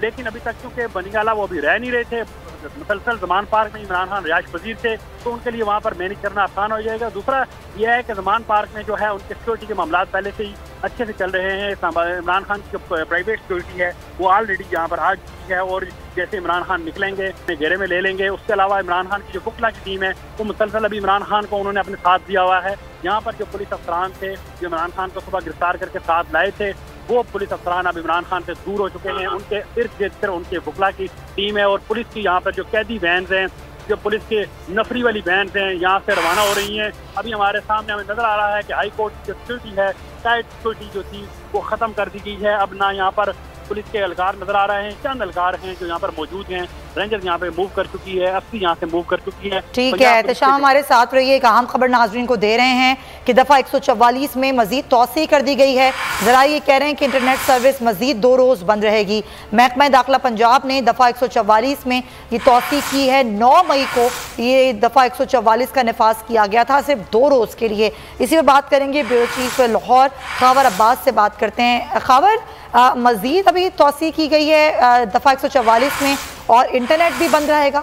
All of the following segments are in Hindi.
लेकिन अभी तक क्योंकि बनियाला वो अभी रह नहीं रहे थे, मुसलसल जमान पार्क में इमरान खान रिहाइश पजीर थे, तो उनके लिए वहाँ पर मैनेज करना आसान हो जाएगा। दूसरा यह है कि जमान पार्क में जो है उनके सिक्योरिटी के मामला पहले से ही अच्छे से चल रहे हैं। इमरान खान की जो प्राइवेट सिक्योरिटी है वो ऑलरेडी यहाँ पर आ चुकी है और जैसे इमरान खान निकलेंगे घेरे में ले लेंगे। उसके अलावा इमरान खान की जो वकला की टीम है वो मुसलसल अभी इमरान खान को उन्होंने अपने साथ दिया हुआ है। यहाँ पर जो पुलिस अफसरान थे जो इमरान खान को सुबह गिरफ्तार करके साथ लाए थे, वो पुलिस अफसरान अब इमरान खान से दूर हो चुके हैं। उनके इर्द गिर्द सिर्फ उनके वकला की टीम है और पुलिस की यहाँ पर जो कैदी वैन्स हैं, जो पुलिस के नफरी वाली वैन्स हैं, यहाँ से रवाना हो रही हैं। अभी हमारे सामने हमें नजर आ रहा है कि हाई कोर्ट की जो सिक्योरिटी है, टाइट सिक्योरिटी जो थी वो खत्म कर दी गई है। अब ना यहाँ पर पुलिस के एहलकार नजर आ रहे हैं, चंद एहलकार हैं जो यहाँ पर मौजूद हैं। रेंजर यहाँ पे मूव कर चुकी है, एफसी यहाँ से मूव कर चुकी है। ठीक है, एहतशाम हमारे साथ रहिए। एक अहम खबर नाजरीन को दे रहे हैं कि दफ़ा 144 में मजीद तोसी कर दी गई है। जरा ये कह रहे हैं कि इंटरनेट सर्विस मजीद 2 रोज़ बंद रहेगी। महकमा दाखिला पंजाब ने दफ़ा 144 में ये तोसी की है। 9 मई को ये दफ़ा 144 का नफाज किया गया था, सिर्फ 2 रोज़ के लिए। इसी पर बात करेंगे ब्यूरो चीफ लाहौर खावर अब्बास से बात करते हैं। खावर, मजीद अभी तोसी की गई है दफ़ा 144 में और इंटरनेट भी बंद रहेगा?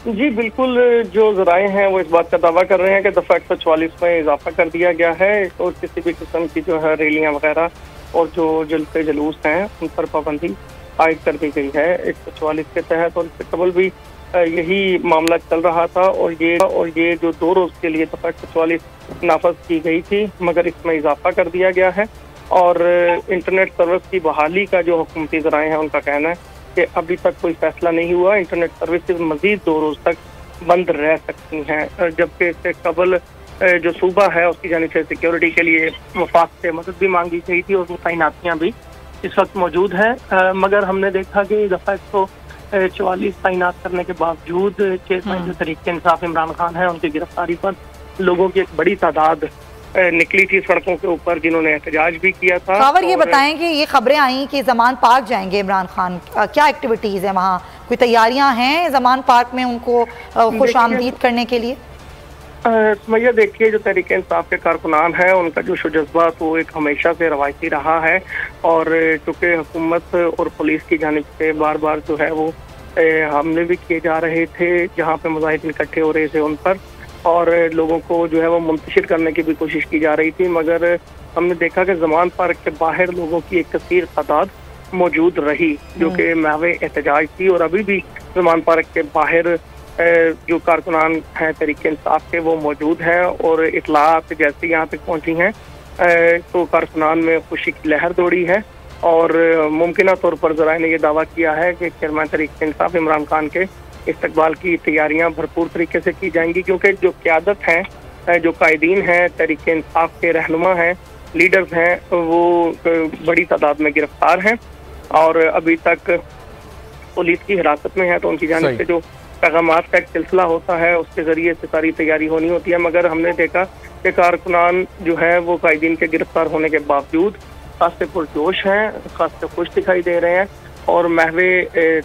जी बिल्कुल, जो ज़राए हैं वो इस बात का दावा कर रहे हैं कि दफ़ा 144 में इजाफा कर दिया गया है और किसी भी किस्म की जो है रैलियाँ वगैरह और जो जलते जुलूस हैं उन पर पाबंदी आयद कर दी गई है 144 के तहत। और इससे कबल भी यही मामला चल रहा था और ये जो 2 रोज़ के लिए दफ़ा 144 नाफज की गई थी, मगर इसमें इजाफा कर दिया गया है। और इंटरनेट सर्विस की बहाली का जो हुकूमती ज़राए हैं उनका कहना है कि अभी तक कोई फैसला नहीं हुआ, इंटरनेट सर्विसेज मजीद 2 रोज़ तक बंद रह सकती हैं। जबकि इससे कबल जो सूबा है उसकी जानिब से सिक्योरिटी के लिए वफाक से मदद भी मांगी गई थी और वो तैनातियाँ भी इस वक्त मौजूद हैं। मगर हमने देखा कि दफ़ा 144 तैनात करने के बावजूद चेयरमैन जो तहरीक इंसाफ इमरान खान है उनकी गिरफ्तारी पर लोगों की एक बड़ी तादाद निकली थी सड़कों के ऊपर, जिन्होंने एहतजाज भी किया था। खावर, ये बताएं कि ये खबरें आई कि जमान पार्क जाएंगे इमरान खान, क्या एक्टिविटीज़ है वहाँ? कोई तैयारियां हैं जमान पार्क में उनको खुशामदीद करने के लिए? भैया देखिए, जो तहरीक इंसाफ के कारकुनान हैं उनका जो जज्बा वो एक हमेशा से रवायती रहा है। और चूँकि हुकूमत और पुलिस की जानिब से बार बार जो है वो हमले भी किए जा रहे थे जहाँ पे मुजाहिदीन इकट्ठे हो रहे थे उन पर, और लोगों को जो है वो मुंतशिर करने की भी कोशिश की जा रही थी। मगर हमने देखा कि जमान पार्क के बाहर लोगों की एक कसीर तादाद मौजूद रही जो कि महवे एहतजाज थी। और अभी भी जमान पार्क के बाहर जो कारकुनान हैं तहरीक इंसाफ के वो मौजूद हैं और इतलात जैसे यहाँ तक पहुँची हैं तो कारकुनान में खुशी की लहर दौड़ी है। और मुमकिन तौर पर ज़राए ने यह दावा किया है कि चेयरमैन तहरीक इंसाफ इमरान खान के इस्तकबाल की तैयारियां भरपूर तरीके से की जाएंगी, क्योंकि जो क़यादत हैं, जो कायदीन हैं, तहरीक इंसाफ के रहनुमा हैं, लीडर्स हैं, वो बड़ी तादाद में गिरफ्तार हैं और अभी तक पुलिस की हिरासत में है। तो उनकी जानिब से जो पैगामात का एक सिलसिला होता है उसके ज़रिए से सारी तैयारी होनी होती है। मगर हमने देखा कि कारकुनान जो है वो कायदीन के गिरफ्तार होने के बावजूद खासे पुरजोश हैं, खासे खुश दिखाई दे रहे हैं और महवे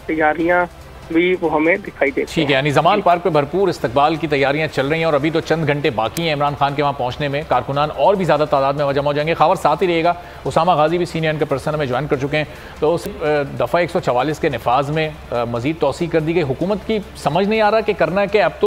तैयारियाँ भी वो हमें दिखाई देती है। ठीक है, यानी जमान पार्क पे भरपूर इस्तकबाल की तैयारियां चल रही हैं और अभी तो चंद घंटे बाकी हैं इमरान खान के वहां पहुंचने में। कारकुनान और भी ज़्यादा तादाद में जमा हो जाएंगे। खबर साथ ही रहेगा। उसामा गाजी भी सीनियर इनके पर्सन में ज्वाइन कर चुके हैं। तो उस दफ़ा 144 के नफाज में मजीद तोसी कर दी गई। हुकूमत की समझ नहीं आ रहा कि करना है कि अब तो